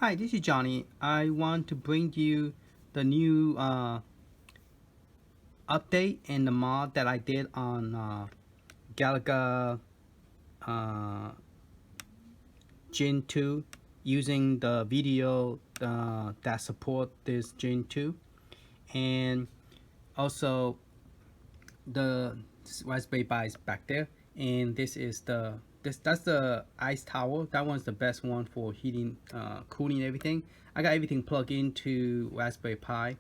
Hi, this is Johnny. I want to bring you the new update and the mod that I did on Galaga Gen 2 using the video that support this Gen 2, and also the Raspberry Pi is back there, and this is that's the ice tower. That one's the best one for heating, cooling everything. I got everything plugged into Raspberry Pi,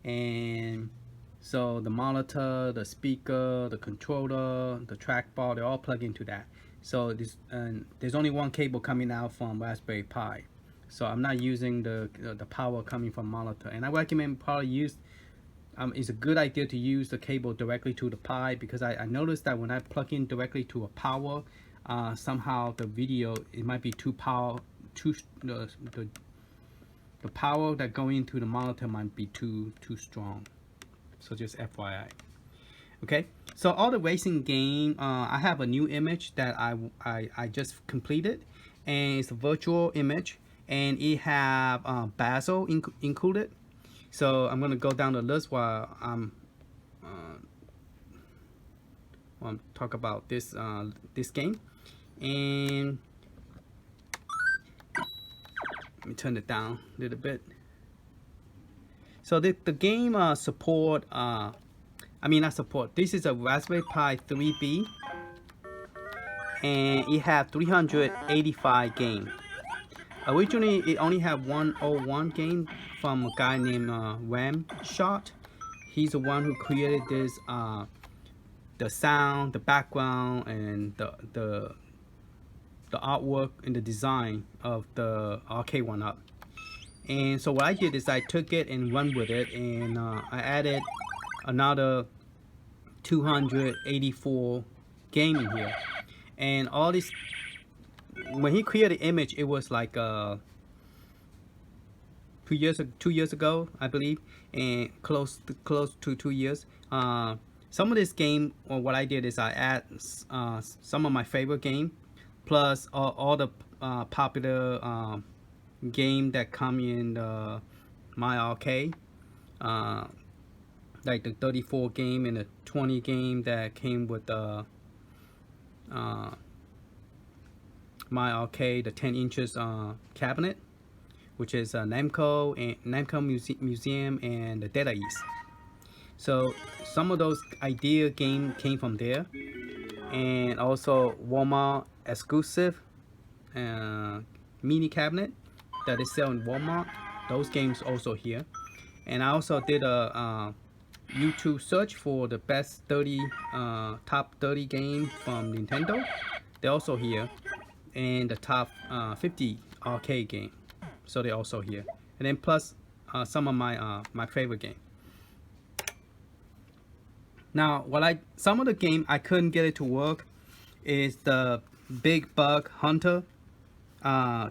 and so the monitor, the speaker, the controller, the trackball, they're all plugged into that. So there's only one cable coming out from Raspberry Pi, so I'm not using the power coming from monitor. And I recommend probably use it's a good idea to use the cable directly to the Pi, because I noticed that when I plug in directly to a power, somehow the video, it might be the power that going into the monitor might be too strong. So just FYI. Okay, so all the racing game, I have a new image that I just completed, and it's a virtual image, and it have bezel included. So I'm gonna go down the list while I'm talk about this this game, and let me turn it down a little bit. So the game support not support. This is a Raspberry Pi 3B, and it have 385 games. Originally, it only had 101 game from a guy named Rimshot. He's the one who created this, the sound, the background, and the artwork and the design of the Arcade1up. And so what I did is I took it and run with it, and I added another 284 game in here. And all this, when he created the image, it was like 2 years ago, I believe, and close to 2 years. Some of this game, or what I did is I add some of my favorite game, plus all the popular game that come in my arcade, like the 34 game and the 20 game that came with the my arcade, the 10 inches cabinet, which is Namco and Namco Museum and the Data East. So some of those idea game came from there, and also Walmart exclusive mini cabinet that is selling Walmart. Those games also here. And I also did a YouTube search for the best 30 top 30 game from Nintendo. They're also here, and the top 50 arcade game, so they're also here. And then plus some of my my favorite game. Now, some of the game I couldn't get it to work is the Big Bug Hunter,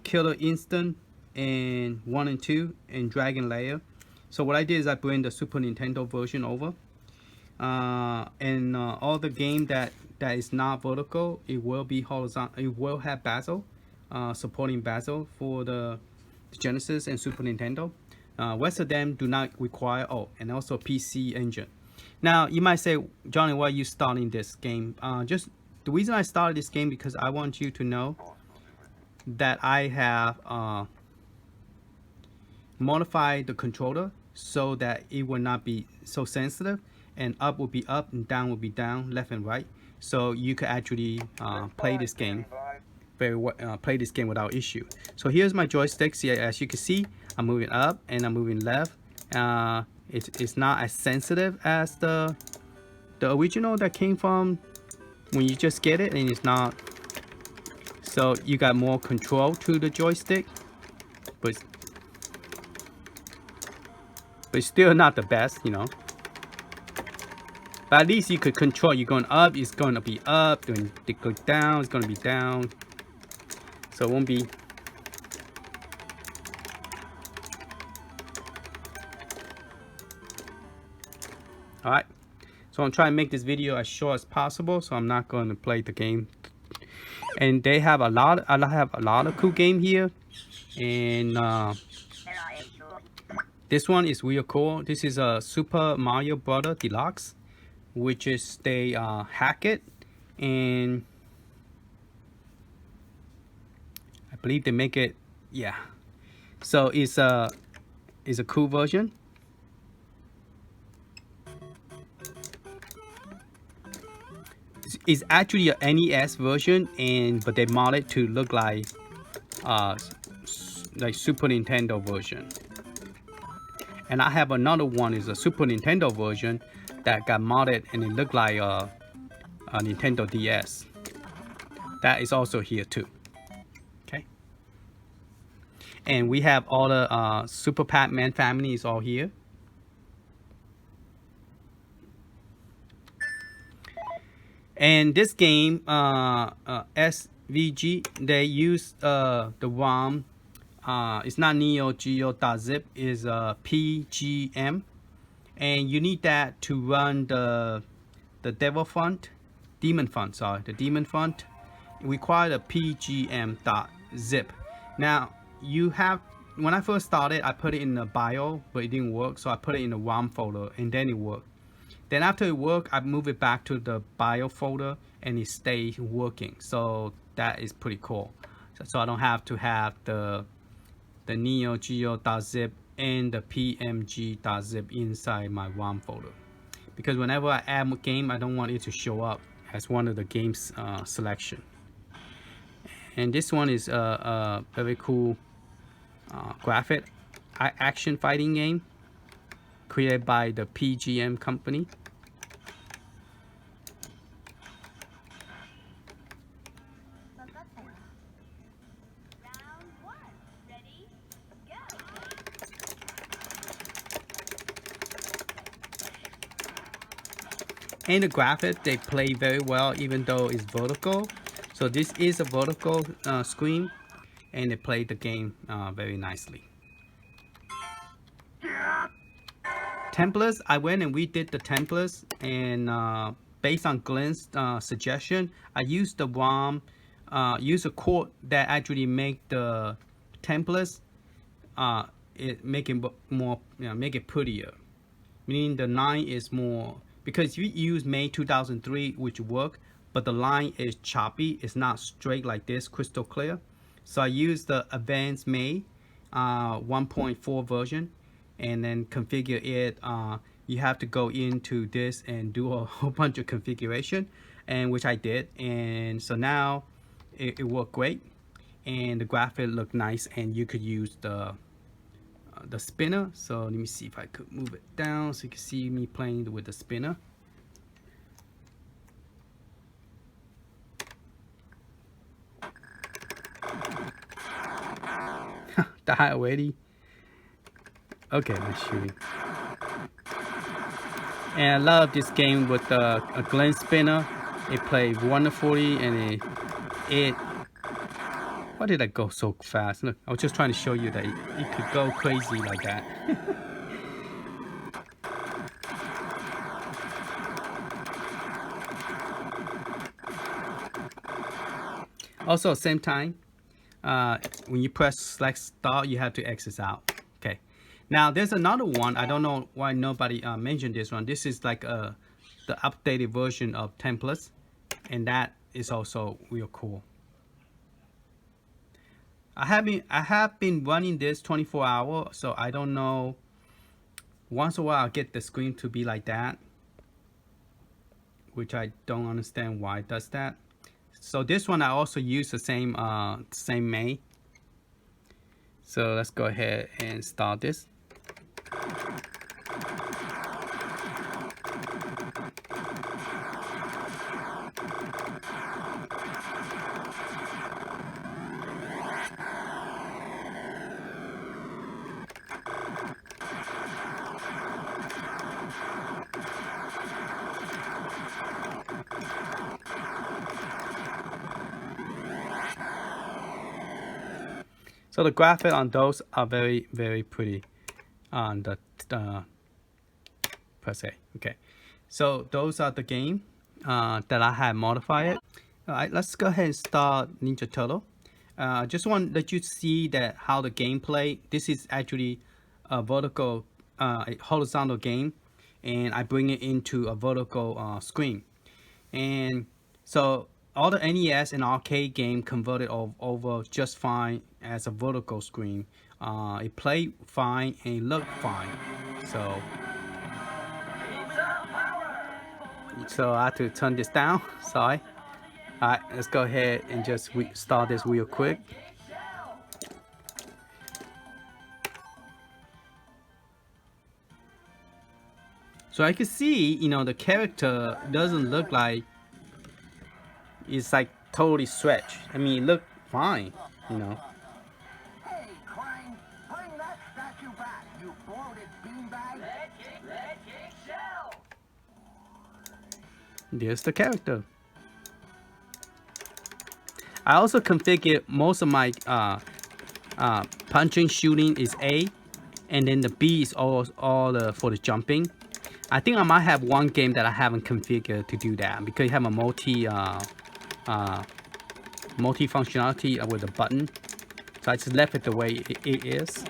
Killer Instant, and 1 and 2, and Dragon Lair. So what I did is I bring the Super Nintendo version over, and all the game that is not vertical, it will be horizontal. It will have bezel, supporting bezel for the Genesis and Super Nintendo. Rest of them do not require. Oh, and also PC engine. Now you might say, Johnny, why are you starting this game? Just the reason I started this game, because I want you to know that I have modified the controller so that it will not be so sensitive, and up will be up and down will be down, left and right, so you could actually play this game play this game without issue. So here's my joysticks. Here, as you can see, I'm moving up and I'm moving left. It's not as sensitive as the original that came from when you just get it, and it's not. So you got more control to the joystick, but it's still not the best, you know. But at least you could control. You're going up, it's going to be up. When it goes down, it's going to be down. So it won't be. All right. So I'm trying to make this video as short as possible. So I'm not going to play the game. And they have a lot of cool game here. And this one is real cool. This is a Super Mario Brother Deluxe, which is they hack it, and I believe they make it, yeah. So it's a cool version. It's actually a NES version, but they mod it to look like Super Nintendo version. And I have another one, is a Super Nintendo version that got modded and it looked like a Nintendo DS. That is also here too. Okay. And we have all the Super Pac-Man family is all here. And this game, SVG, they use the ROM. It's not Neo Geo.zip, is PGM, and you need that to run the Demon Font. The Demon Font. It requires a PGM.zip. Now you have. When I first started, I put it in the bio, but it didn't work, so I put it in the ROM folder, and then it worked. Then after it worked, I move it back to the bio folder and it stays working. So that is pretty cool. So I don't have to have the Neo Geo.zip and the PMG.zip inside my ROM folder. Because whenever I add a game, I don't want it to show up as one of the game's selection. And this one is a very cool graphic action fighting game created by the PGM company. And the graphic, they play very well even though it's vertical. So this is a vertical screen, and they play the game very nicely. Templates, I went and redid the templates, and based on Glenn's suggestion, I used the ROM, use a code that actually make the templates make it more, make it prettier. Meaning the line is more, because if you use May 2003, which work, but the line is choppy, it's not straight like this, crystal clear. So I use the advanced May 1.4 version, and then configure it. You have to go into this and do a whole bunch of configuration, and which I did. And so now it worked great, and the graphic looked nice, and you could use the spinner. So let me see if I could move it down so you can see me playing with the spinner. Die already. Okay, I'm shooting. And I love this game with a Glen spinner. It plays wonderfully, and it why did I go so fast? Look, I was just trying to show you that it could go crazy like that. Also, same time, when you press select start, you have to exit out. Okay. Now there's another one. I don't know why nobody mentioned this one. This is like the updated version of templates, and that is also real cool. I have been running this 24 hours, so I don't know. Once in a while, I'll get the screen to be like that, which I don't understand why it does that. So this one I also use the same May. So let's go ahead and start this. So the graphic on those are very, very pretty on the per se. Okay, so those are the game that I have modified. All right, let's go ahead and start Ninja Turtle. Just want to let you see that how the gameplay. This is actually a vertical, a horizontal game, and I bring it into a vertical screen. And so all the NES and arcade game converted over just fine as a vertical screen. It played fine and it looked fine. So I have to turn this down. Sorry. All right, let's go ahead and just start this real quick. So I can see, you know, the character doesn't look like it's like totally stretched. I mean, it looked fine, you know. Hey, Klein, bring that statue back, you bloated beanbag. Let King shell. There's the character. I also configured most of my punching, shooting is A, and then the B is all for the jumping. I think I might have one game that I haven't configured to do that because you have a multi functionality with a button. So I just left it the way it is.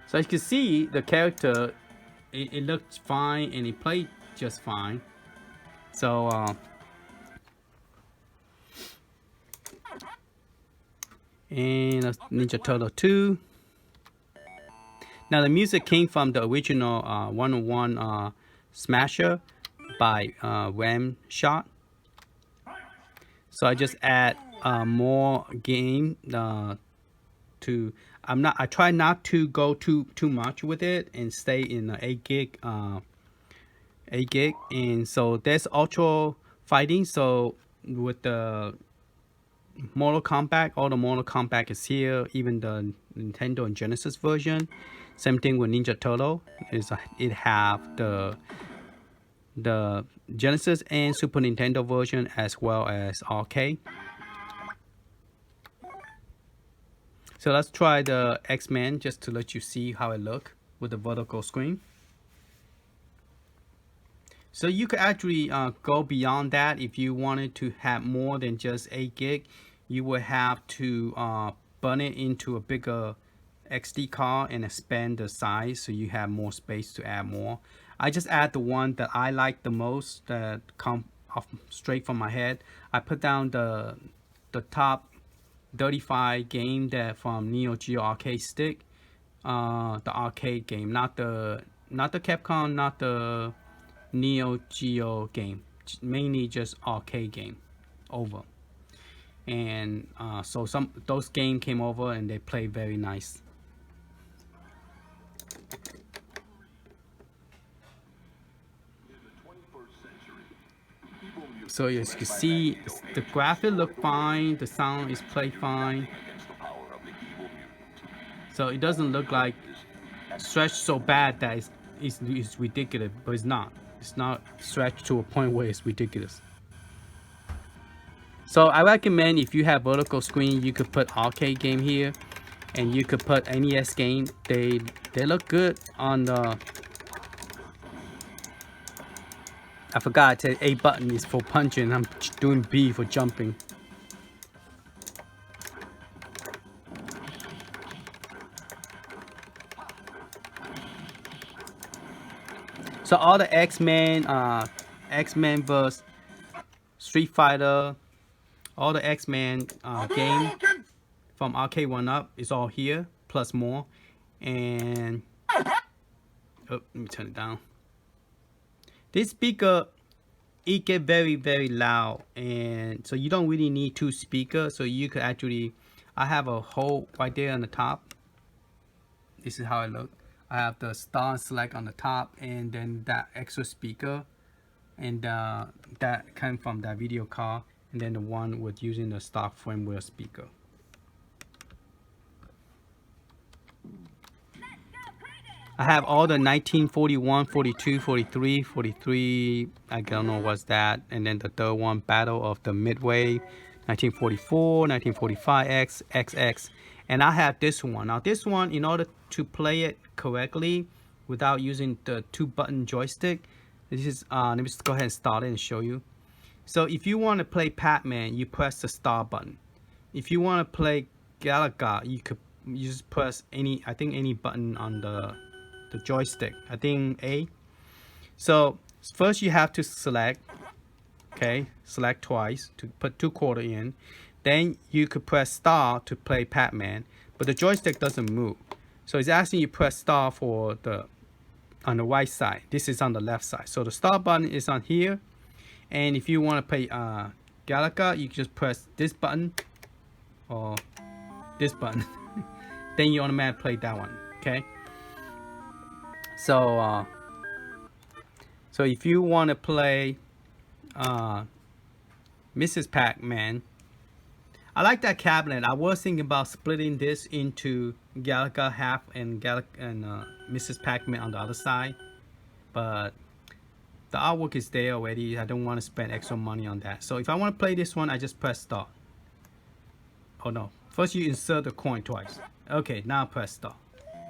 So as you can see, the character, it looked fine and it played just fine. So and Ninja Turtle 2. Now the music came from the original 101 Smasher by Rimshot. So I just add more game to. I try not to go too much with it and stay in the 8 gig. And so there's ultra fighting. So with the Mortal Kombat, all the Mortal Kombat is here, even the Nintendo and Genesis version. Same thing with Ninja Turtle. It have the Genesis and Super Nintendo version as well as arcade. So let's try the X-Men just to let you see how it look with the vertical screen. So you could actually go beyond that. If you wanted to have more than just 8 gig, you would have to burn it into a bigger XD card and expand the size so you have more space to add more. I just add the one that I like the most that come off straight from my head. I put down the top 35 game that from Neo Geo arcade stick, the arcade game, not the Capcom, not the Neo Geo game, mainly just arcade game over. And so those games came over and they play very nice. So as you can see, the graphics look fine, the sound is played fine. So it doesn't look like stretched so bad that it's ridiculous, but it's not. It's not stretched to a point where it's ridiculous. So I recommend if you have vertical screen, you could put arcade game here, and you could put NES game. They look good on the. I forgot to A button is for punching. I'm doing B for jumping. So all the X-Men vs Street Fighter, all the X-Men game from Arcade1up is all here, plus more. And let me turn it down. This speaker, it get very loud, and so you don't really need 2 speakers. So you could actually, I have a hole right there on the top. This is how it looks. I have the star select on the top, and then that extra speaker, and that came from that video card, and then the one with using the stock firmware speaker. I have all the 1941, 42, 43, 43, I don't know what's that, and then the third one, Battle of the Midway, 1944, 1945, XX, and I have this one. Now this one, in order to play it correctly, without using the 2-button joystick. This is let me just go ahead and start it and show you. So if you want to play Pac-Man, you press the start button. If you want to play Galaga, you just press any button on the joystick. I think A. So first you have to select, okay, select twice to put 2/4 in. Then you could press star to play Pac-Man, but the joystick doesn't move. So it's asking you press star for on the right side. This is on the left side. So the start button is on here. And if you want to play Galaga, you just press this button or this button. Then you automatically play that one. Okay. So so if you want to play Mrs. Pac-Man, I like that cabinet. I was thinking about splitting this into Galaga half and Mrs. Pac-Man on the other side, but the artwork is there already. I don't want to spend extra money on that. So if I want to play this one, I just press start. Oh no, first you insert the coin twice. Okay, now press start.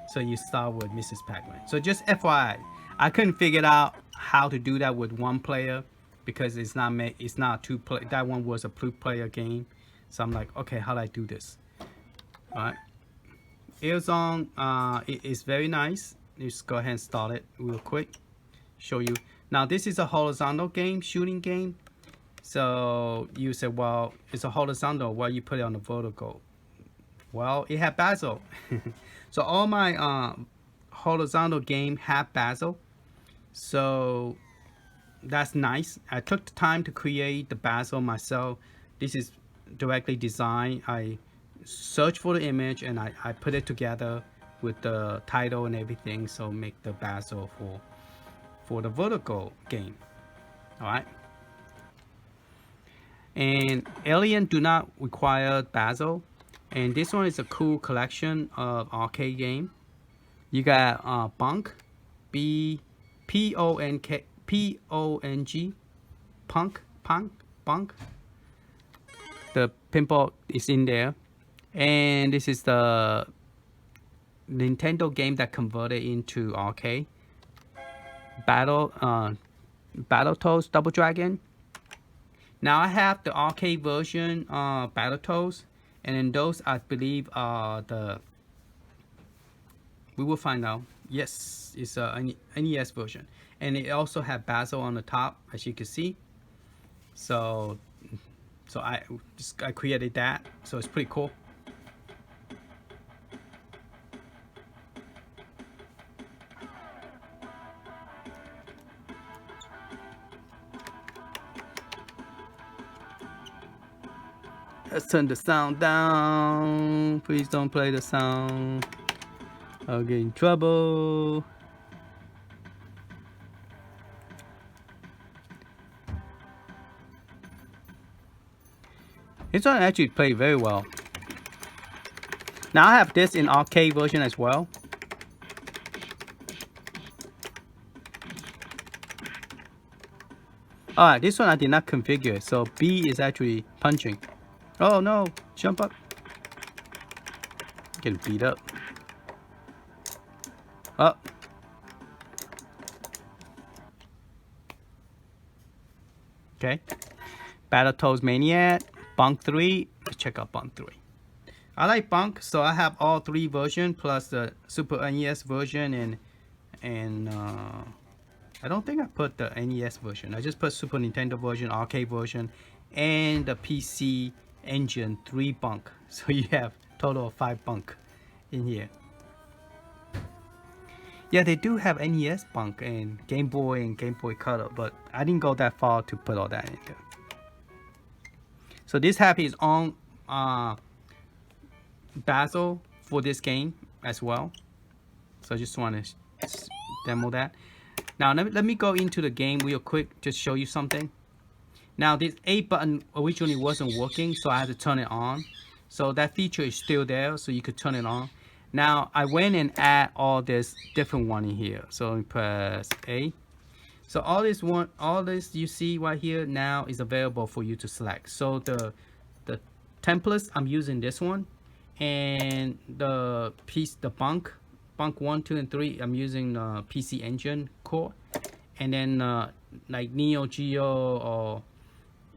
So you start with Mrs. Pac-Man. So just FYI, I couldn't figure out how to do that with one player because it's not two player. That one was a 2-player game. So I'm like, okay, how do I do this? All right. Airzone, it is very nice. Let's go ahead and start it real quick. Show you. Now this is a horizontal game, shooting game. So you say, well, it's a horizontal. Why you put it on the vertical? Well, it had bezel. So all my horizontal game have bezel. So that's nice. I took the time to create the bezel myself. This is directly designed. I search for the image and I put it together with the title and everything, so make the bezel for the vertical game. All right. And Alien do not require bezel, and this one is a cool collection of arcade game. You got Bunk, P-O-N-K, P-O-N-G, Bunk. The pinball is in there, and this is the Nintendo game that converted into arcade. Battletoads Double Dragon. Now I have the arcade version Battletoads, and then those I believe are we will find out. Yes, it's a NES version, and it also have bezel on the top, as you can see. So I created that, so it's pretty cool. Let's turn the sound down. Please don't play the sound. I'll get in trouble. This one actually played very well. Now I have this in arcade version as well. Alright, this one I did not configure, so B is actually punching. Oh no, jump up. Getting beat up. Up. Okay. Battletoads Maniac, Bunk 3. Let's check out Bunk 3. I like Bunk, so I have all 3 versions plus the Super NES version and I don't think I put the NES version. I just put Super Nintendo version, arcade version, and the PC Engine 3 Bunk. So you have total of 5 Bunk in here. Yeah, they do have NES Bunk and Game Boy and Game Boy Color, but I didn't go that far to put all that in there. So this has its own bezel for this game as well. So I just want to demo that. Now let me go into the game real quick, just show you something. Now this A button originally wasn't working, so I had to turn it on. So that feature is still there, so you could turn it on. Now I went and add all this different one in here. So let me press A. So all this you see right here now is available for you to select. So the templates, I'm using this one, and the Bunk Funk 1, 2, and 3, I'm using PC Engine core. And then like Neo Geo or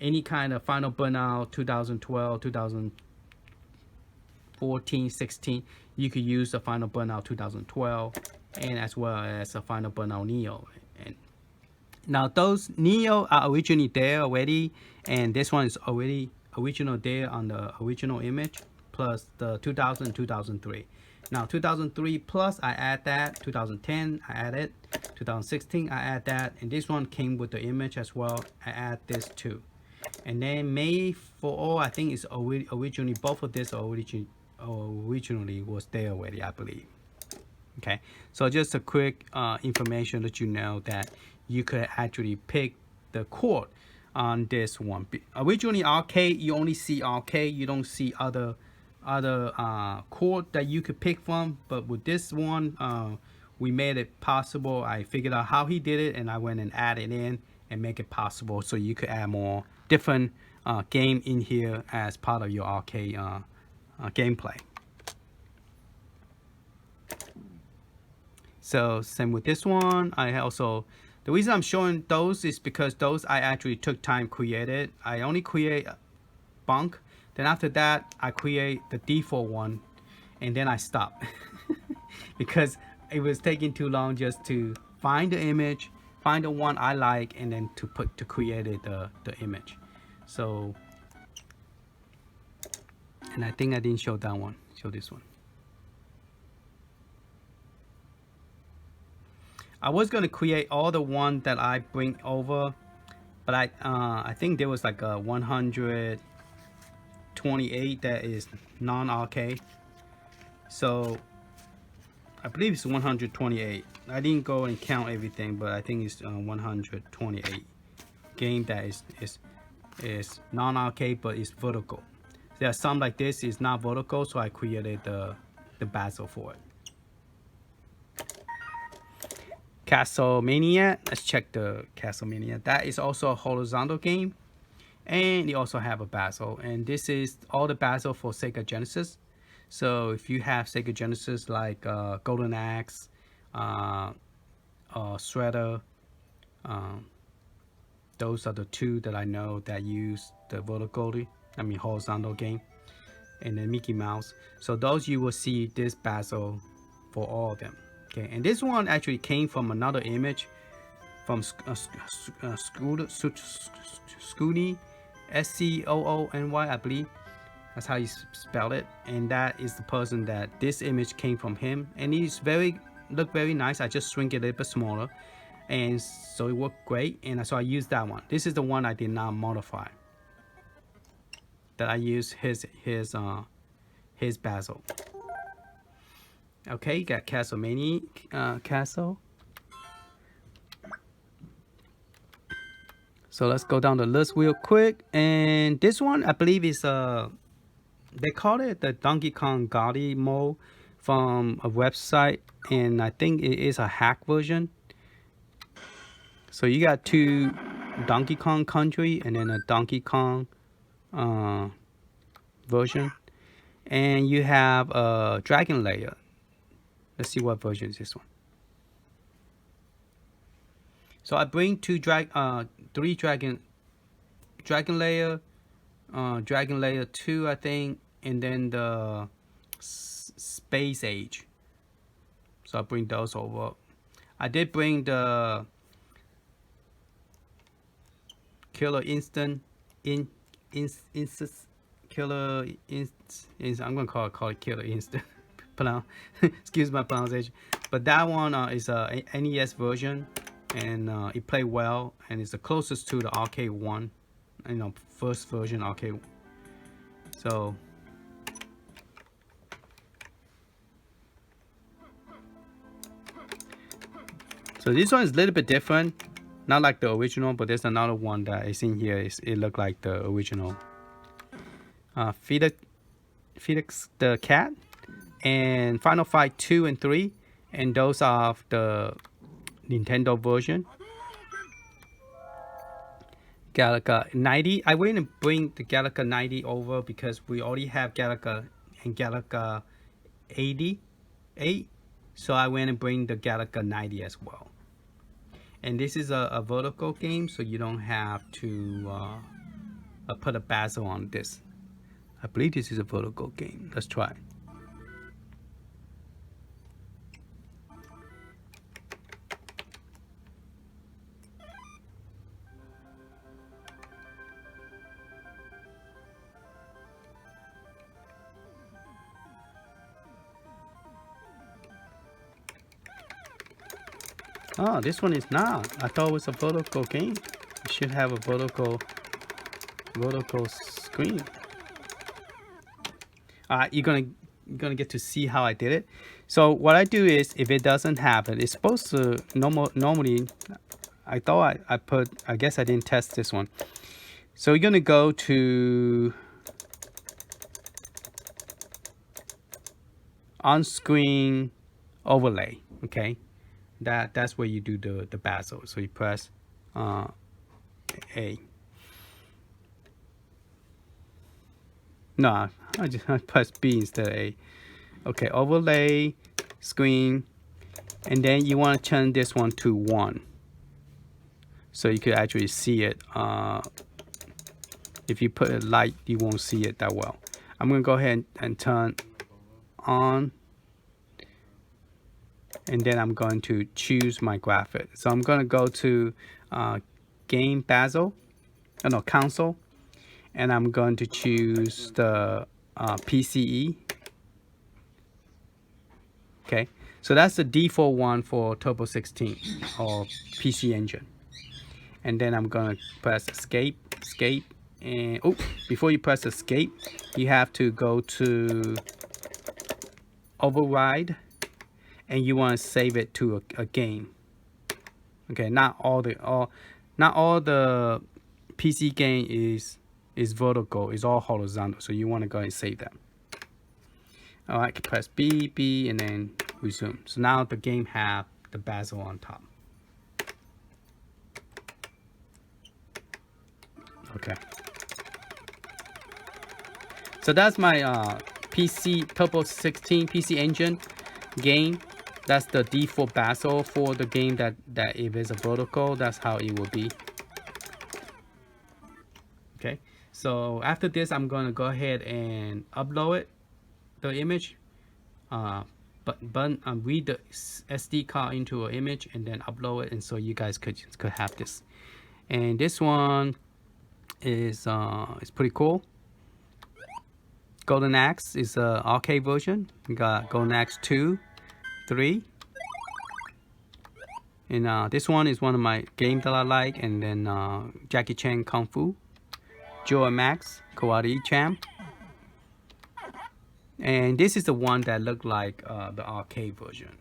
any kind of Final Burnout 2012, 2014, 16, you could use the Final Burnout 2012 and as well as a Final Burnout Neo. And now those Neo are originally there already, and this one is already original there on the original image, plus the 2000, 2003. Now 2003 plus I add that, 2010 I added, 2016 I add that, and this one came with the image as well. I add this too. And then May for all, I think is originally, both of this originally was there already, I believe. Okay, so just a quick information that you know that you could actually pick the chord on this one. Originally Arcade, you only see Arcade, you don't see other chord that you could pick from. But with this one, we made it possible. I figured out how he did it, and I went and added in and make it possible so you could add more different game in here as part of your Arcade gameplay. So same with this one. I also, the reason I'm showing those is because those I actually took time created. I only create bunk, then after that I create the default one, and then I stop because it was taking too long just to find the image, find the one I like, and then to create it, the image. So, and I think I didn't show that one, show this one. I was gonna create all the one that I bring over, but I think there was like a 128 that is non-arcade. So I believe it's 128. I didn't go and count everything, but I think it's 128 game that is non-arcade but it's vertical. There are some like this is not vertical, so I created the bezel for it. Castlemania, let's check the Castlemania. That is also a horizontal game, and you also have a bezel, and this is all the bezel for Sega Genesis. So if you have Sega Genesis like Golden Axe, Shredder, those are the two that I know that use the horizontal game, and then Mickey Mouse. So those you will see this bezel for all of them. Okay, and this one actually came from another image from Scoony, SCOONY, I believe. That's how you spell it. And that is the person that this image came from him. And he's look very nice. I just shrink it a little bit smaller. And so it worked great. And so I used that one. This is the one I did not modify. That I used his bezel. Okay, you got Castlemania, Castle. So let's go down the list real quick. And this one, I believe is they call it the Donkey Kong Galaga Mod from a website, and I think it is a hack version. So you got two Donkey Kong Country and then a Donkey Kong version, and you have a Dragon Layer. Let's see what version is this one. So I bring three Dragon Layer, Dragon Layer 2, I think, and then the Space Age. So I bring those over. I did bring the Killer Instant I'm gonna call it Killer Instant. Excuse my pronunciation, but that one is a NES version, and it played well, and it's the closest to the Arcade 1, first version Arcade. So this one is a little bit different, not like the original, but there's another one that is in here. It looked like the original. Felix the Cat and Final Fight 2 and 3, and those are the Nintendo version. Galaga 90. I went and bring the Galaga 90 over because we already have Galaga and Galaga 88. So I went and bring the Galaga 90 as well. And this is a vertical game, so you don't have to put a bezel on this. I believe this is a vertical game. Let's try. Oh, this one is not. I thought it was a vertical game. It should have a vertical screen. You're gonna get to see how I did it. So what I do is, if it doesn't have it, it's supposed to normally. I thought I guess I didn't test this one. So you're gonna go to on-screen overlay. Okay, that's where you do the bezel. So you press A. No, I press B instead of A. Okay, overlay, screen, and then you want to turn this one to 1. So you could actually see it. If you put it light, you won't see it that well. I'm going to go ahead and turn on. And then I'm going to choose my graphic. So I'm going to go to game bezel, console. And I'm going to choose the PCE. Okay, so that's the default one for Turbo 16 or PC Engine. And then I'm going to press escape, and before you press escape, you have to go to override, and you want to save it to a game. Okay, not all the PC game is vertical, it's all horizontal, so you want to go and save that. All right, press B, and then resume. So now the game have the bezel on top. Okay. So that's my PC Turbo 16 PC Engine game. That's the default bezel for the game that if it's a vertical, that's how it will be. Okay. So after this, I'm going to go ahead and upload it, the image, but read the SD card into an image and then upload it, and so you guys could have this. And this one is pretty cool. Golden Axe is a arcade version. We got Golden Axe 2, 3, and this one is one of my games that I like. And then Jackie Chan Kung Fu, Joe and Max Karate Champ, and this is the one that looked like the arcade version.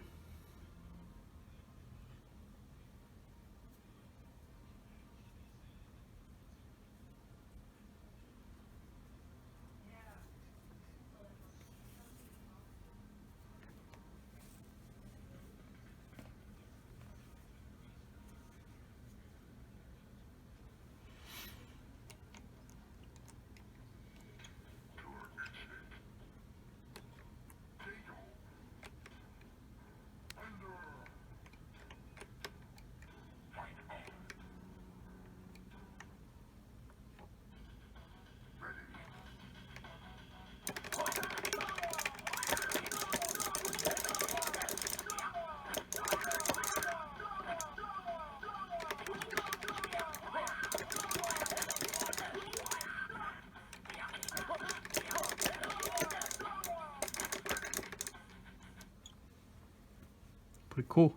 Pretty cool.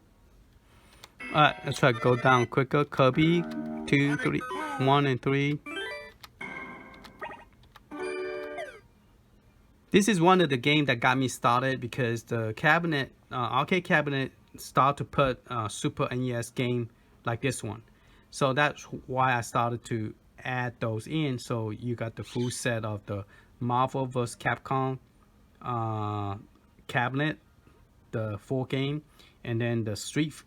All right, let's try to go down quicker. Kirby, 2, 3, 1, and 3. This is one of the games that got me started because the cabinet, arcade cabinet, started to put Super NES game like this one. So that's why I started to add those in. So you got the full set of the Marvel vs. Capcom cabinet, the 4 game, and then the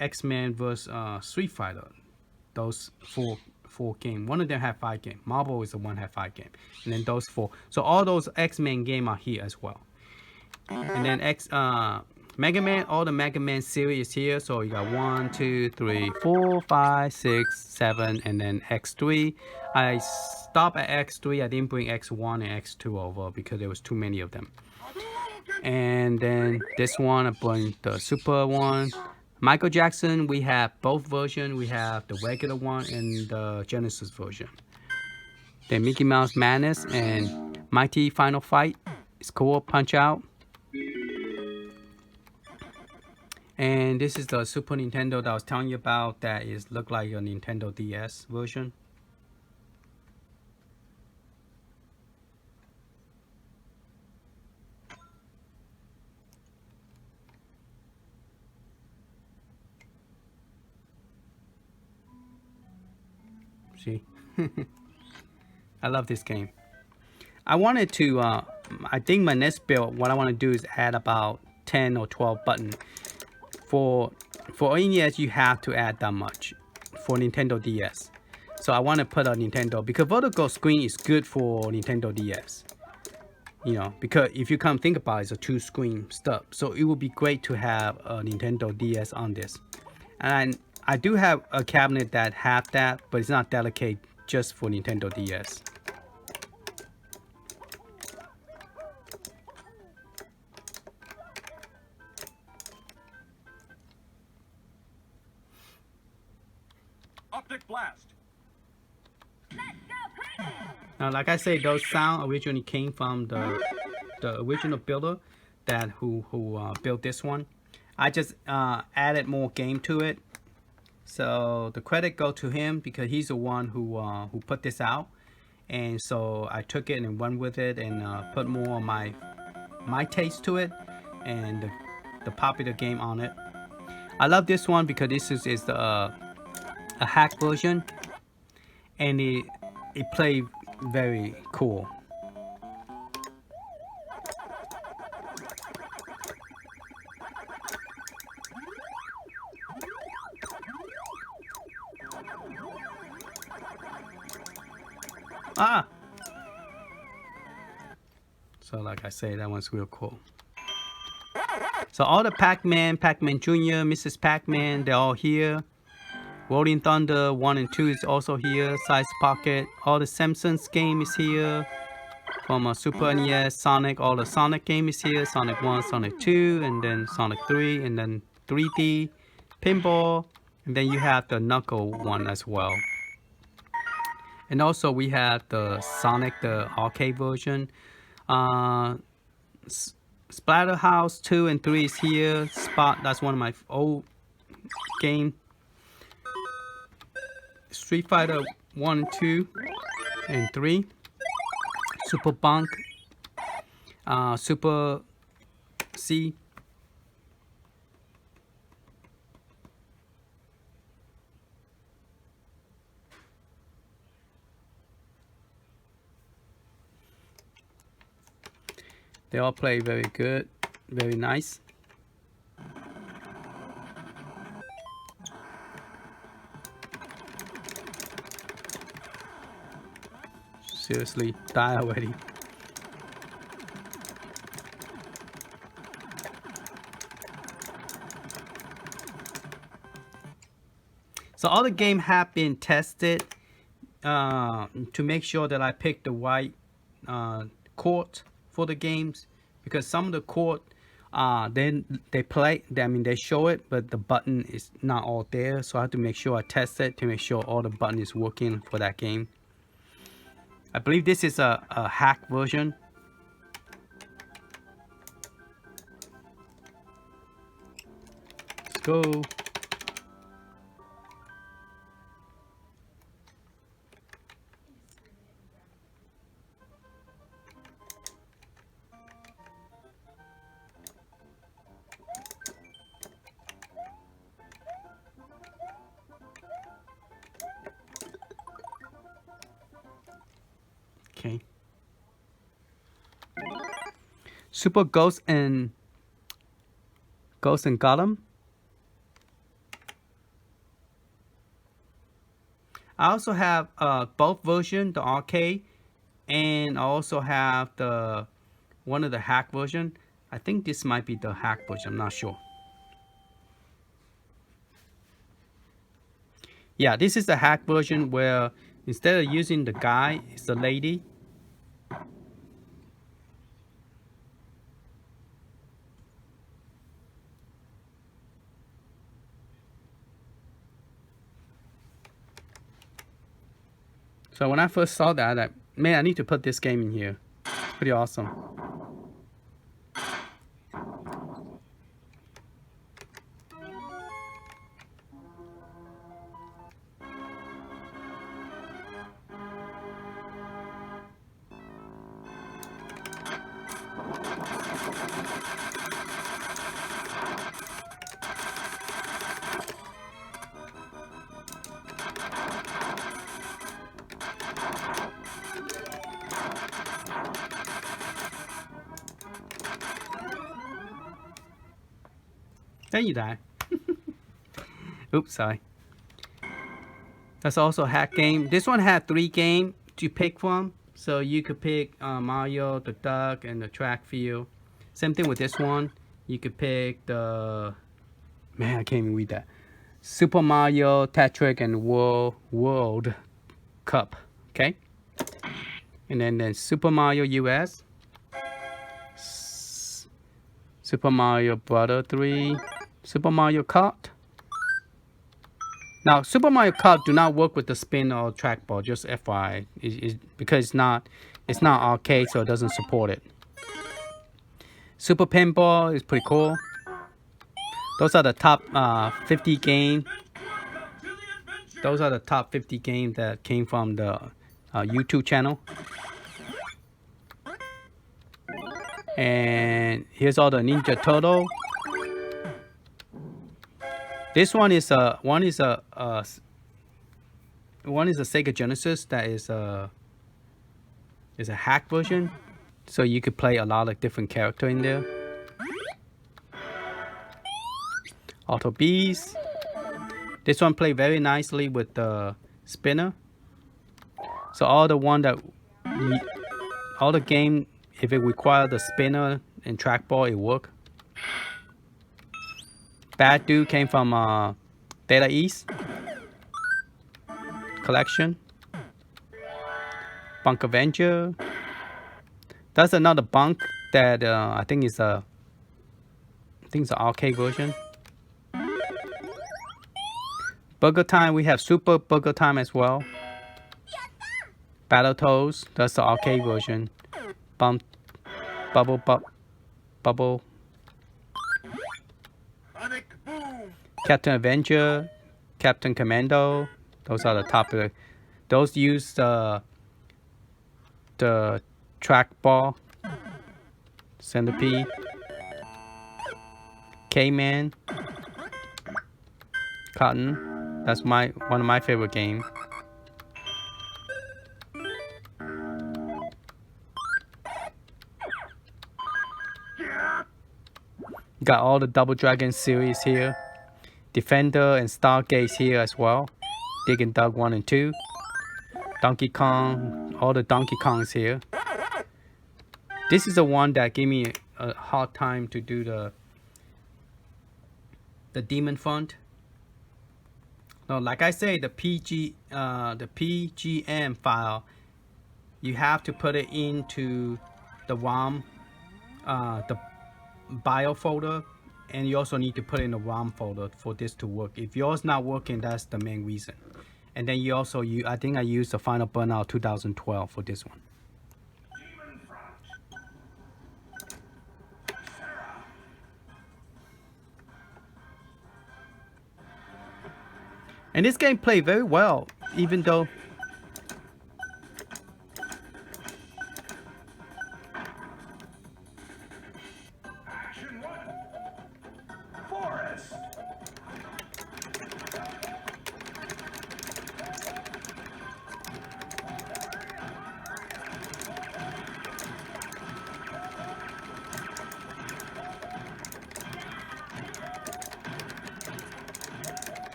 X-Men vs. Street Fighter. Those four game. One of them had 5 game. Marvel is the one had 5 game, and then those 4. So all those X-Men game are here as well. And then Mega Man, all the Mega Man series is here. So you got 1, 2, 3, 4, 5, 6, 7, and then X3. I stopped at X3. I didn't bring X1 and X2 over because there was too many of them. And then this one, I bring the Super one. Michael Jackson, we have both versions. We have the regular one and the Genesis version. Then Mickey Mouse Madness and Mighty Final Fight. It's cool. Punch Out. And this is the Super Nintendo that I was telling you about. That is look like a Nintendo DS version. See, I love this game. I wanted to. I think my next build, what I want to do is add about 10 or 12 buttons. For NES, you have to add that much. For Nintendo DS, so I want to put a Nintendo because vertical screen is good for Nintendo DS. You know, because if you come think about it, it's a 2-screen stuff. So it would be great to have a Nintendo DS on this. And I do have a cabinet that have that, but it's not dedicated just for Nintendo DS. Optic blast. Now, like I say, those sound originally came from the original builder that who built this one. I just added more game to it. So the credit go to him because he's the one who put this out, and so I took it and went with it and put more of my taste to it and the popular game on it. I love this one because this is a hack version, and it played very cool. So like I say, that one's real cool. So all the Pac-Man, Pac-Man Jr., Mrs. Pac-Man, they're all here. Rolling Thunder 1 and 2 is also here. Size Pocket, all the Simpsons game is here. From a Super NES, Sonic, all the Sonic game is here. Sonic 1, Sonic 2, and then Sonic 3, and then 3D, Pinball, and then you have the Knuckle one as well. And also we have the Sonic, the arcade version. Splatterhouse 2 and 3 is here. Spot, that's one of my old game. Street Fighter 1 and 2 and 3. Super Bunk. Super C. They all play very good, very nice. Seriously, die already. So all the games have been tested to make sure that I pick the right chord for the games, because some of the chord then they play, I mean they show it, but the button is not all there. So I have to make sure I test it to make sure all the button is working for that game. I believe this is a hack version. Let's go. Okay. Super Ghost and Gotham. I also have both versions, the arcade, and I also have the one of the hack version. I think this might be the hack version, I'm not sure. Yeah, this is the hack version where instead of using the guy, it's the lady. So when I first saw that, man, I need to put this game in here. It's pretty awesome. Then you die. Oops, sorry. That's also a hack game. This one had 3 games to pick from. So you could pick Mario, the Duck, and the track field. Same thing with this one. You could pick the... Man, I can't even read that. Super Mario, Tetris, and World Cup. Okay? And then Super Mario US. Super Mario Brother 3. Super Mario Kart. Now, Super Mario Kart do not work with the spin or trackball, just FYI, because it's not arcade, so it doesn't support it. Super Pinball is pretty cool. Those are the top 50 games. Those are the top 50 games that came from the YouTube channel. And here's all the Ninja Turtle. This one is a Sega Genesis that is a hack version, so you could play a lot of different characters in there. Auto Beast. This one play very nicely with the spinner. So all the game, if it requires the spinner and trackball, it work. Bad Dude came from Data East collection. Bunk Avenger. That's another bunk that I think it's an arcade version. Burger Time, we have Super Burger Time as well. Battletoads, that's the arcade version. Bubble. Captain Avenger, Captain Commando, those are the top. Those use the trackball, Centipede, K-Man, Cotton. That's one of my favorite games. Got all the Double Dragon series here. Defender and Stargaze here as well. Dig and Dug 1 and 2. Donkey Kong, all the Donkey Kongs here. This is the one that gave me a hard time to do the Demon Front. No, like I say, the PGM file, you have to put it into the ROM, the bio folder. And you also need to put it in the ROM folder for this to work. If yours not working, that's the main reason. And then you also I think I used the Final Burnout 2012 for this one. And this game played very well, even though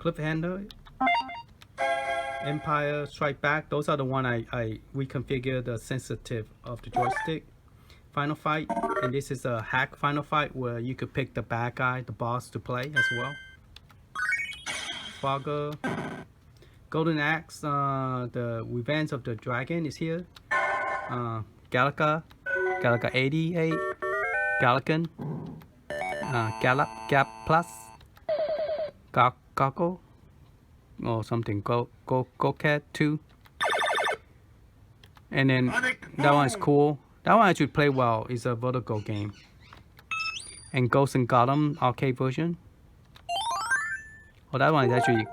Cliffhanger, Empire Strike Back. Those are the one I reconfigure the sensitive of the joystick. Final Fight, and this is a hack Final Fight where you could pick the bad guy, the boss, to play as well. Fogger, Golden Axe, the Revenge of the Dragon is here. Galaga 88, Galagan, Gap Plus, Goggle, or something, Go Cat 2. And then that one is cool. That one actually play well. It's a vertical game. And Ghost and Gotham arcade version. Oh, that one is actually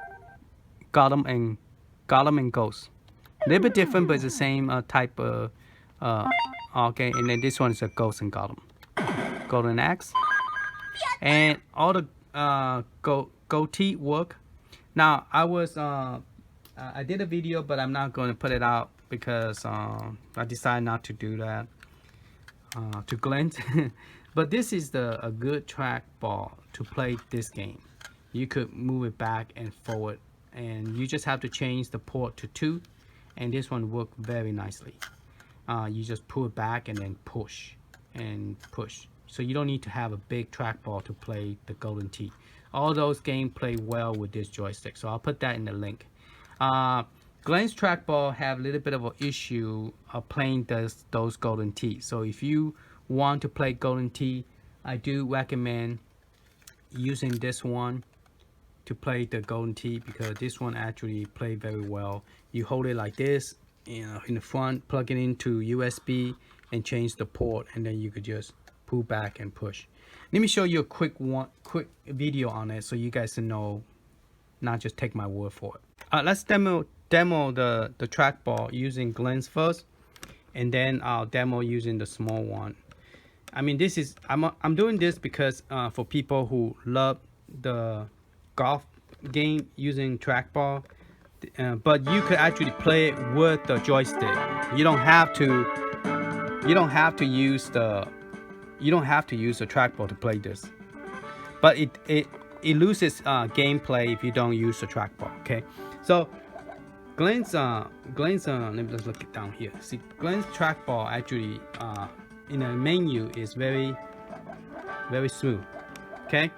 Gotham and Ghost. A little bit different, but it's the same type of arcade. And then this one is a Ghost and Gotham. Golden Axe. And all the goatee work. Now I was I did a video, but I'm not going to put it out because I decided not to do that to glint. But this is a good trackball to play this game. You could move it back and forward, and you just have to change the port to 2, and this one worked very nicely. You just pull it back and then push and push. So you don't need to have a big trackball to play the Golden Tee. All those games play well with this joystick, so I'll put that in the link. Glenn's trackball have a little bit of an issue of playing those Golden Tee. So if you want to play Golden Tee, I do recommend using this one to play the Golden Tee, because this one actually play very well. You hold it like this, in the front, plug it into USB and change the port, and then you could just pull back and push. Let me show you a quick video on it so you guys can know, not just take my word for it. Let's demo the trackball using Glenn's first, and then I'll demo using the small one. I mean, this is I'm doing this because for people who love the golf game using trackball, but you could actually play it with the joystick. You don't have to use the trackball to play this, but it loses gameplay if you don't use the trackball. Okay, so Glenn's let me just look it down here. See, Glenn's trackball actually in the menu is very smooth. Okay,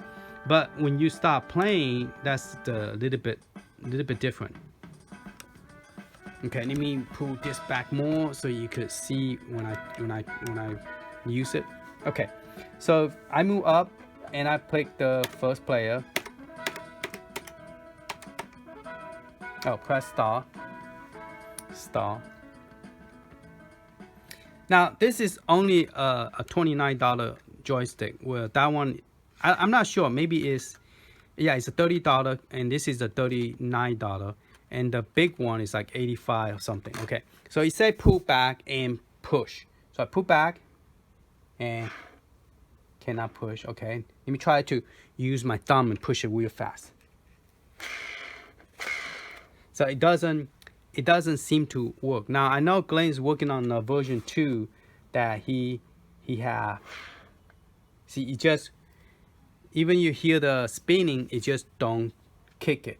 but when you start playing, that's the little bit different. Okay, let me pull this back more so you could see when I use it. Okay, so I move up and I pick the first player. Oh, press star. Now this is only a $29 joystick. Well, that one, I'm not sure. Maybe it's a $30, and this is a $39, and the big one is like 85 or something. Okay, so it said pull back and push. So I pull back and cannot push. Okay, let me try to use my thumb and push it real fast. So it doesn't seem to work. Now I know Glenn is working on the version 2 that he have. See, it just, even you hear the spinning, it just don't kick it.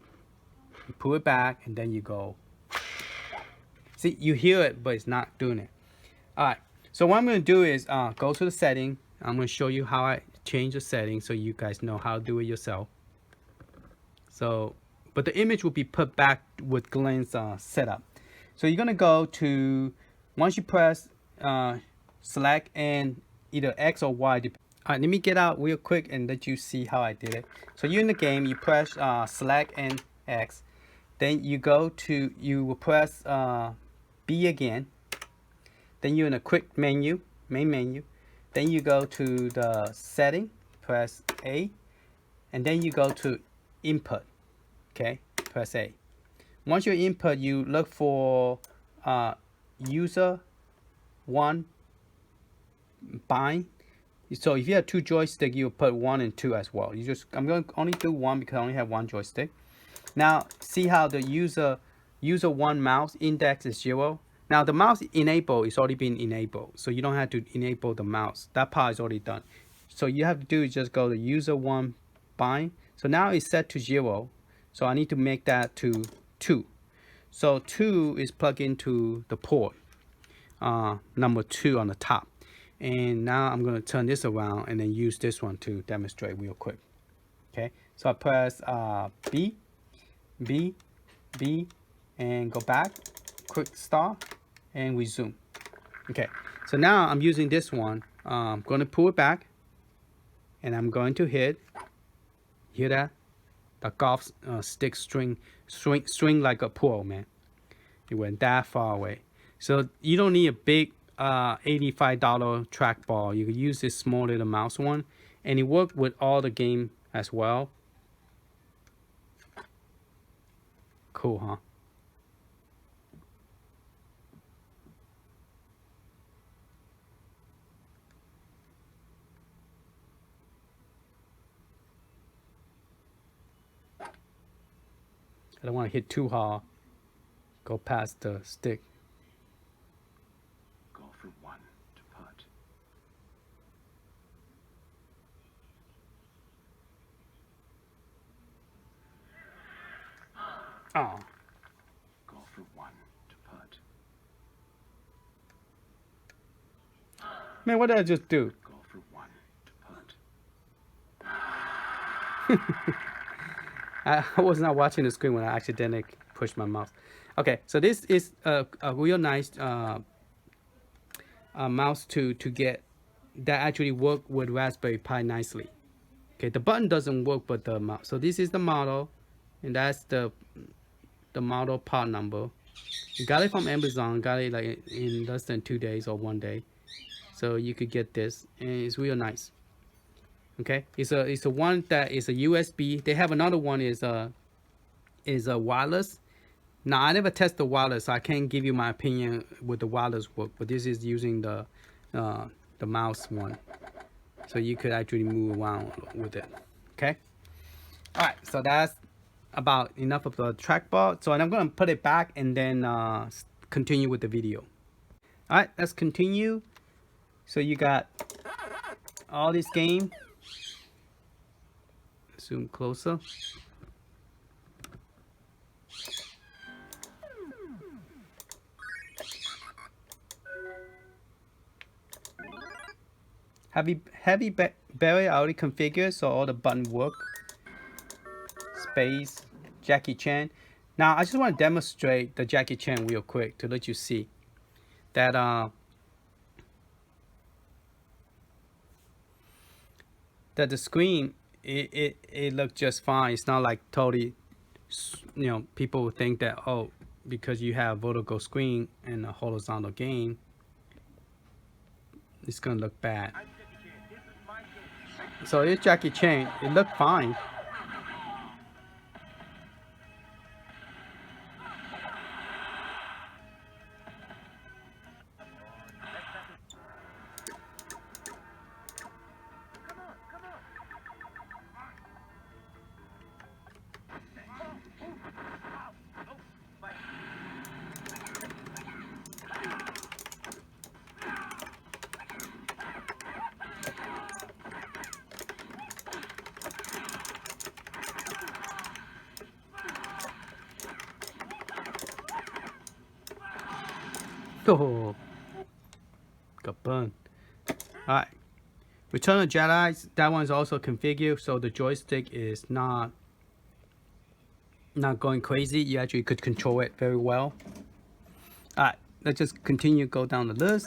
You pull it back and then you go. See, you hear it, but it's not doing it. All right. So what I'm going to do is go to the setting. I'm going to show you how I change the setting so you guys know how to do it yourself. So, but the image will be put back with Glenn's setup. So you're going to go to, once you press select and either X or Y. All right, let me get out real quick and let you see how I did it. So you're in the game, you press select and X. Then you go to, you will press B again. Then you're in a quick menu, main menu. Then you go to the setting, press A, and then you go to input. Okay, press A. Once you input, you look for user 1 bind. So if you have 2 joysticks, you put 1 and 2 as well. I'm going to only do 1 because I only have 1 joystick. Now see how the user 1 mouse index is 0. Now the mouse enable is already been enabled, so you don't have to enable the mouse. That part is already done. So you have to do is just go to user 1 bind. So now it's set to 0. So I need to make that to 2. So 2 is plugged into the port, number 2 on the top. And now I'm going to turn this around and then use this one to demonstrate real quick. Okay, so I press B, B, B, and go back, quick start, and resume. Okay, so now I'm using this one. I'm going to pull it back, and I'm going to hit, hear that? The golf stick swing like a pro, man. It went that far away. So you don't need a big $85 trackball. You can use this small little mouse one, and it worked with all the game as well. Cool, huh? I don't want to hit too hard. Go past the stick. Go for 1 to putt. Oh. Go for 1 to putt. Man, what did I just do? Go for 1 to putt. I was not watching the screen when I accidentally pushed my mouse. Okay, so this is a real nice mouse to get that actually work with Raspberry Pi nicely. Okay, the button doesn't work, but the mouse. So this is the model, and that's the model part number. You got it from Amazon. Got it like in less than 2 days or 1 day. So you could get this, and it's real nice. Okay, it's a one that is a USB. They have another one is a wireless. Now I never test the wireless, so I can't give you my opinion with the wireless work. But this is using the mouse one, so you could actually move around with it. Okay. All right, so that's about enough of the trackball. So I'm gonna put it back and then continue with the video. All right, let's continue. So you got all this game. Zoom closer. Heavy barrier already configured, so all the buttons work. Space, Jackie Chan. Now I just want to demonstrate the Jackie Chan real quick to let you see that that the screen it looked just fine. It's not like totally, you know, people would think that, oh, because you have vertical screen and a horizontal game, it's gonna look bad. So it's Jackie Chan. It looked fine. Oh, got burned. Alright. Return of Jedi, that one's also configured, so the joystick is not going crazy. You actually could control it very well. Alright, let's just continue, go down the list.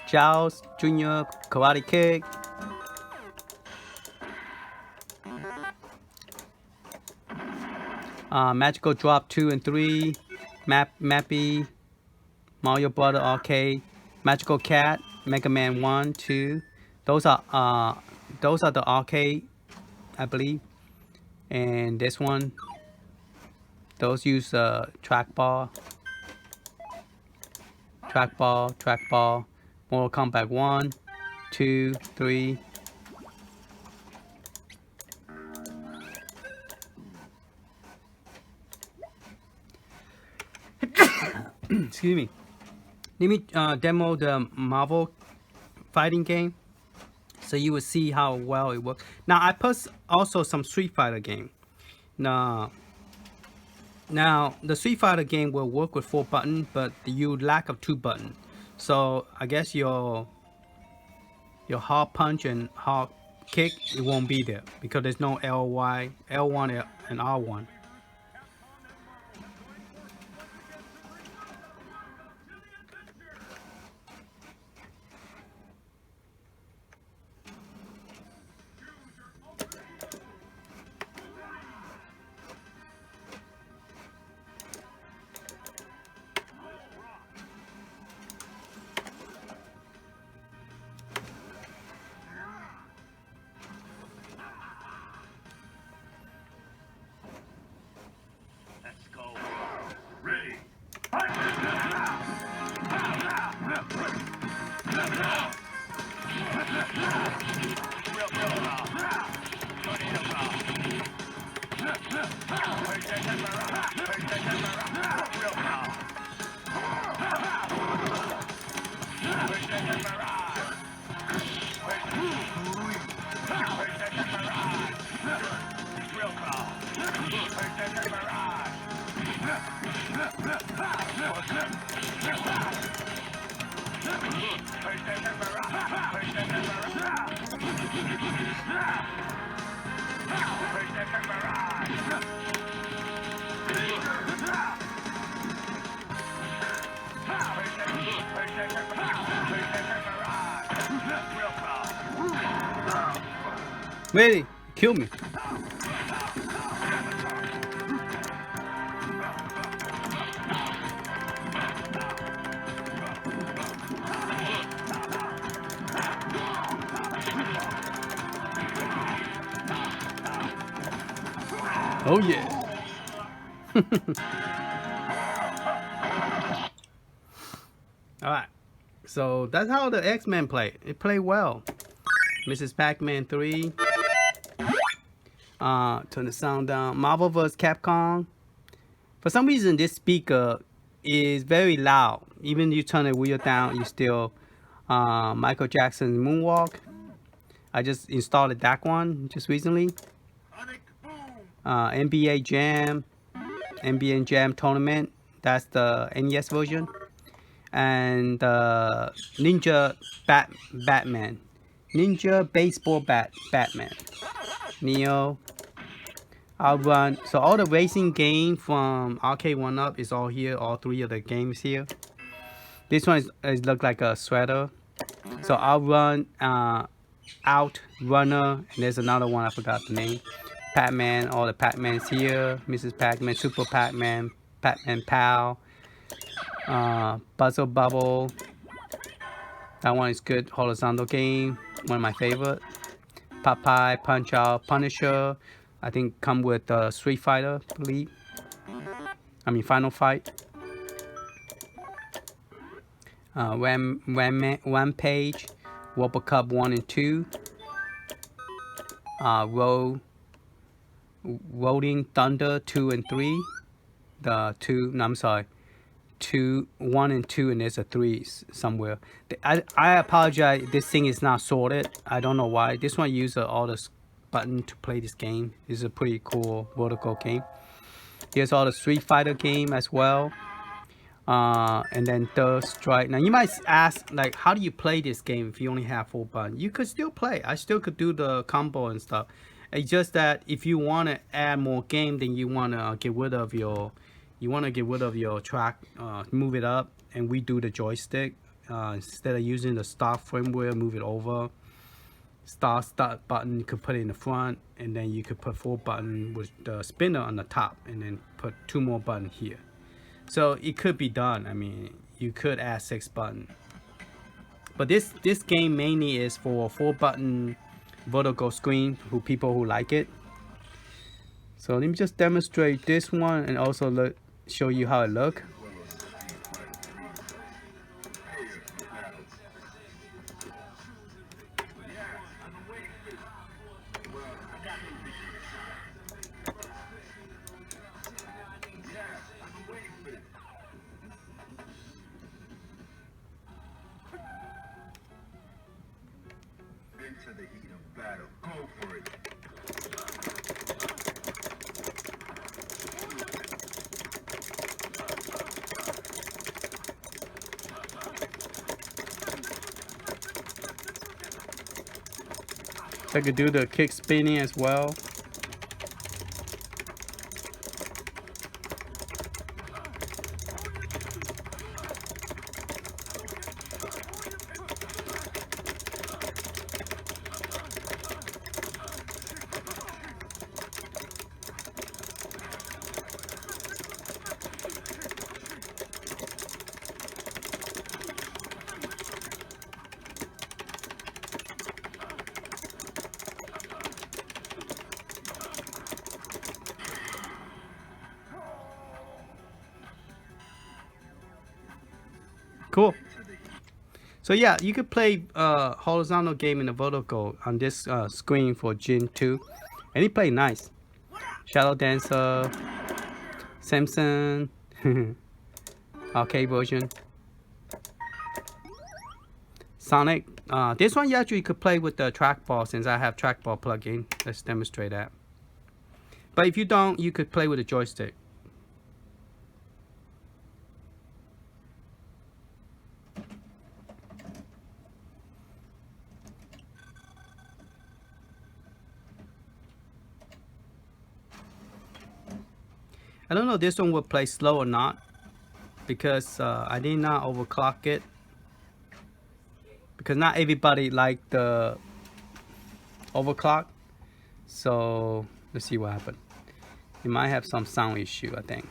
Jaws, Junior, Karate Kid. Magical Drop 2 and 3. Mappy, Mario Brother Arcade, Magical Cat, Mega Man 1, 2. Those are the arcade, I believe. And this one, those use trackball, Mortal Kombat 1, 2, 3. Excuse me. Let me demo the Marvel fighting game, so you will see how well it works. Now I put also some Street Fighter game. Now the Street Fighter game will work with 4 buttons, but you lack of 2 buttons. So I guess your hard punch and hard kick, it won't be there because there's no LY, L1 and R1. Let's go. Ready. Really? Kill me. Oh yeah. Alright. So that's how the X-Men play. It played well. Mrs. Pac-Man 3. Turn the sound down. Marvel vs. Capcom. For some reason this speaker is very loud. Even you turn the wheel down, you still Michael Jackson's Moonwalk. I just installed that one just recently. NBA Jam Tournament. That's the NES version. And Ninja Batman. Ninja Baseball Batman. Neo. I'll run. So all the racing game from Arcade1up is all here. All 3 of the games here. This one is look like a sweater. So I'll run Out Runner, and there's another one I forgot the name. Pac-Man, all the Pac-Mans here. Mrs. Pac-Man, Super Pac-Man, Pac-Man Pal, Puzzle Bubble. That one is good. Horizontal game, one of my favorite. Popeye, Punch Out, Punisher. I think come with Street Fighter, I believe. I mean Final Fight. Rampage, World Cup 1 and 2. Rolling Thunder 2 and 3. Two, 1 and 2, and there's a 3 somewhere. I apologize. This thing is not sorted. I don't know why. This one uses all the button to play this game. This is a pretty cool vertical game. Here's all the Street Fighter game as well. And then Third Strike. Now you might ask, like, how do you play this game if you only have 4 buttons? You could still play. I still could do the combo and stuff. It's just that if you want to add more game, then you want to get rid of your track, move it up, and redo the joystick. Instead of using the stock firmware, move it over. Start button, you could put it in the front, and then you could put 4 buttons with the spinner on the top, and then put 2 more buttons here. So it could be done. I mean, you could add 6 buttons. But this game mainly is for 4 button vertical screen for people who like it. So let me just demonstrate this one and also show you how it looks. Into the heat of battle. Go for it. So I could do the kick spinning as well. Cool. So yeah, you could play horizontal game in the vertical on this screen for Gen 2, and it played nice. Shadow Dancer, Samson, arcade version, Sonic. This one you actually could play with the Trackball since I have Trackball plugin. Let's demonstrate that. But if you don't, you could play with a joystick. I don't know if this one will play slow or not because I did not overclock it, because not everybody like the overclock. So let's see what happens. You might have some sound issue, I think.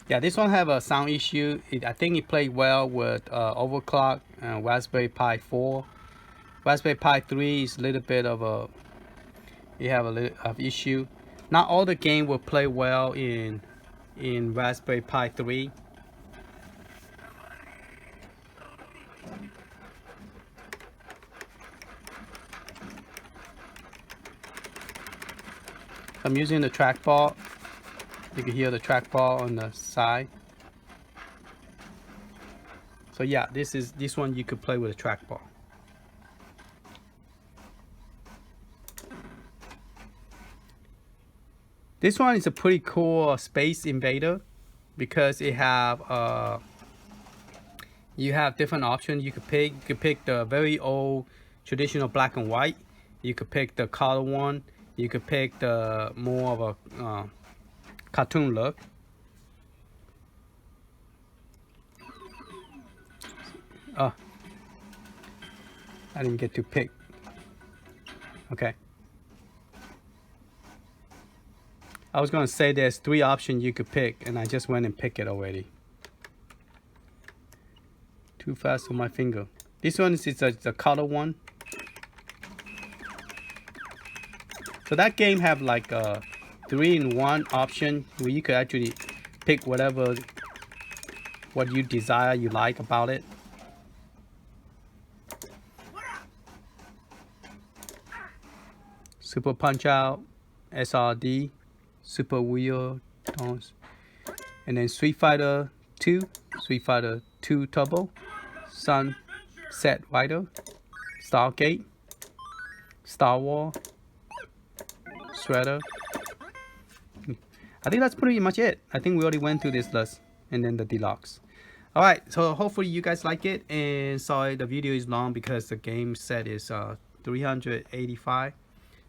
Yeah, this one have a sound issue. I think it played well with overclock and Raspberry Pi 4. Raspberry Pi 3 is a little bit of a, you have a little of issue. Not all the game will play well in Raspberry Pi 3. I'm using the trackball. You can hear the trackball on the side. So yeah, this one you could play with a trackball. This one is a pretty cool Space Invader because it have you have different options you could pick. You could pick the very old traditional black and white. You could pick the color one. You could pick the more of a cartoon look. Oh, I didn't get to pick. Okay. I was gonna say there's 3 options you could pick, and I just went and picked it already. Too fast on my finger. This one is the color one. So that game have like a 3-in-1 option where you could actually pick whatever what you desire, you like about it. Super Punch Out, SRD, Super Wheel Tones, and then Street Fighter 2, Street Fighter 2 Turbo, Sunset Rider, Stargate, Star Wars, Shredder. I think that's pretty much it. I think we already went through this list, and then the Deluxe. Alright, so hopefully you guys like it, and sorry the video is long because the game set is 385.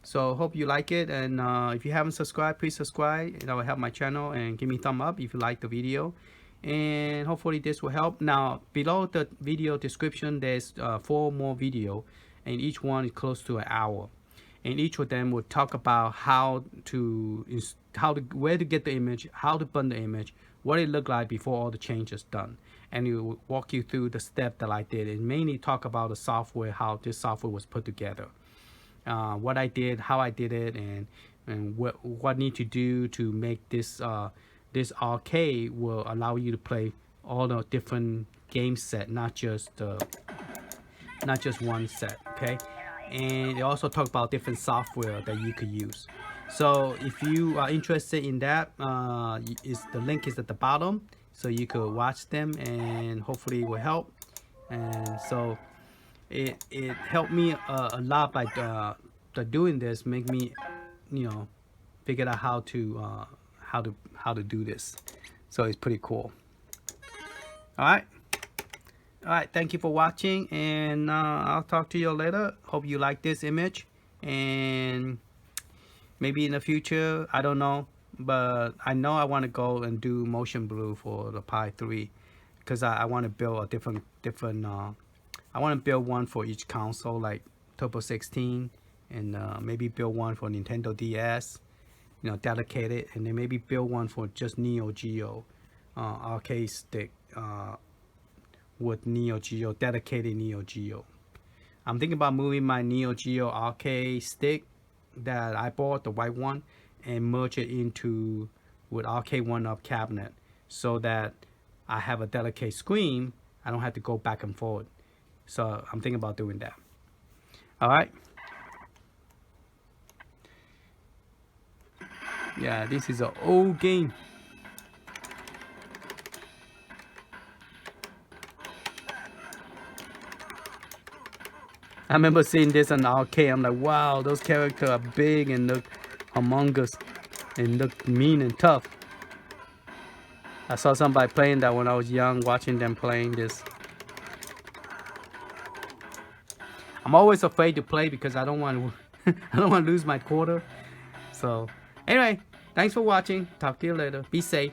So hope you like it, and if you haven't subscribed, please subscribe. That will help my channel, and give me a thumb up if you like the video, and hopefully this will help. Now below the video description there's 4 more video, and each one is close to an hour, and each of them will talk about where to get the image, how to burn the image, what it looked like before all the changes done, and it will walk you through the step that I did, and mainly talk about the software, how this software was put together, what I did, how I did it, and what need to do to make this this arcade will allow you to play all the different game set, not just one set. Okay, and it also talk about different software that you could use. So if you are interested in that, the link is at the bottom, so you could watch them, and hopefully it will help. And so it helped me a lot by doing this, make me figure out how to do this. So it's pretty cool. All right, thank you for watching, and I'll talk to you later. Hope you like this image, and maybe in the future, I don't know, but I know I want to go and do motion blue for the Pi 3, because I want to build a different I want to build one for each console, like Turbo 16, and maybe build one for Nintendo DS, you know, dedicated, and then maybe build one for just Neo Geo arcade stick with Neo Geo, dedicated Neo Geo. I'm thinking about moving my Neo Geo arcade stick that I bought, the white one, and merge it into with Arcade1up cabinet, so that I have a dedicated screen. I don't have to go back and forth. So I'm thinking about doing that. All right. Yeah, this is an old game. I remember seeing this in the arcade. I'm like, wow, those characters are big and look humongous and look mean and tough. I saw somebody playing that when I was young, watching them playing this. I'm always afraid to play because I don't want to I don't want to lose my quarter. So anyway, thanks for watching. Talk to you later. Be safe.